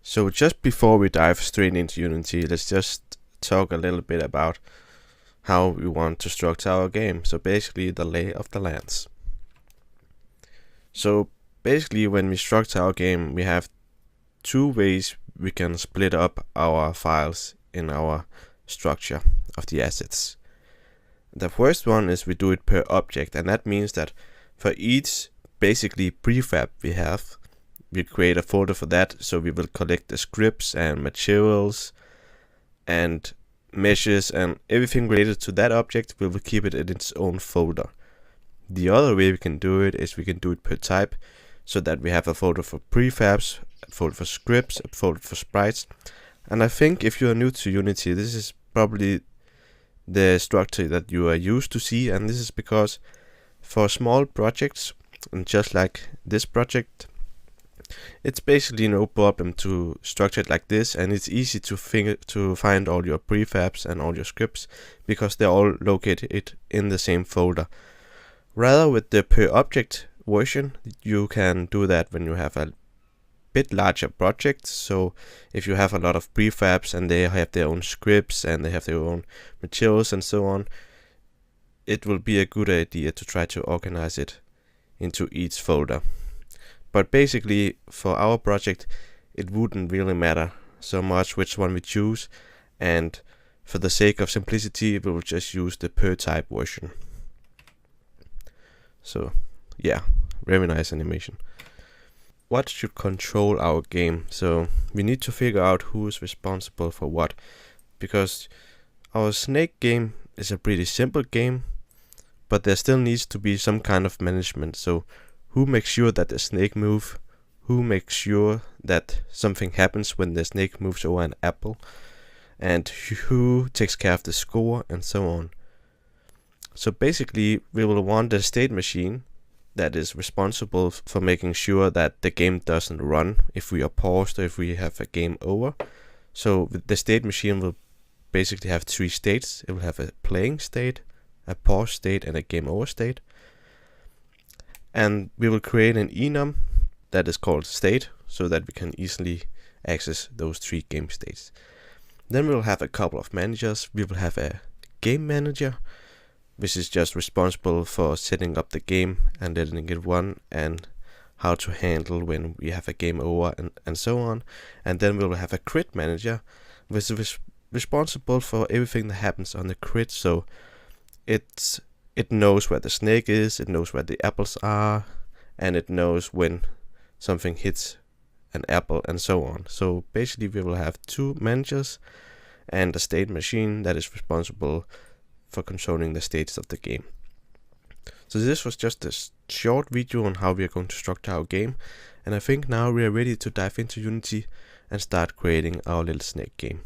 So just before we dive straight into Unity, let's just talk a little bit about how we want to structure our game. So basically the lay of the lands. So basically when we structure our game, we have two ways we can split up our files in our structure of the assets. The first one is we do it per object, and that means that for each basically prefab we create a folder for that. So we will collect the scripts and materials and meshes and everything related to that object. We will keep it in its own folder. The other way we can do it is we can do it per type, so that we have a folder for prefabs, a folder for scripts, a folder for sprites. And I think if you are new to Unity, this is probably the structure that you are used to see, and this is because for small projects, and just like this project, it's basically no problem to structure it like this, and it's easy to find all your prefabs and all your scripts because they're all located in the same folder. Rather, with the per object version, you can do that when you have a bit larger project. So if you have a lot of prefabs and they have their own scripts and they have their own materials and so on, it will be a good idea to try to organize it into each folder. But basically for our project, it wouldn't really matter so much which one we choose, and for the sake of simplicity, we will just use the per type version. So yeah, very nice animation. What should control our game? So we need to figure out who is responsible for what, because our snake game is a pretty simple game, but there still needs to be some kind of management. So who makes sure that the snake moves? Who makes sure that something happens when the snake moves over an apple? And who takes care of the score and so on. So basically we will want a state machine that is responsible for making sure that the game doesn't run if we are paused or if we have a game over. So the state machine will basically have three states. It will have a playing state, a pause state, and a game over state. And we will create an enum that is called state, so that we can easily access those three game states. Then we'll have a couple of managers. We will have a game manager, which is just responsible for setting up the game and letting it run, and how to handle when we have a game over and so on. And then we'll have a crit manager, which is responsible for everything that happens on the crit. So it knows where the snake is, it knows where the apples are, and it knows when something hits an apple and so on. So basically we will have two managers and a state machine that is responsible for controlling the states of the game. So this was just a short video on how we are going to structure our game, and I think now we are ready to dive into Unity and start creating our little snake game.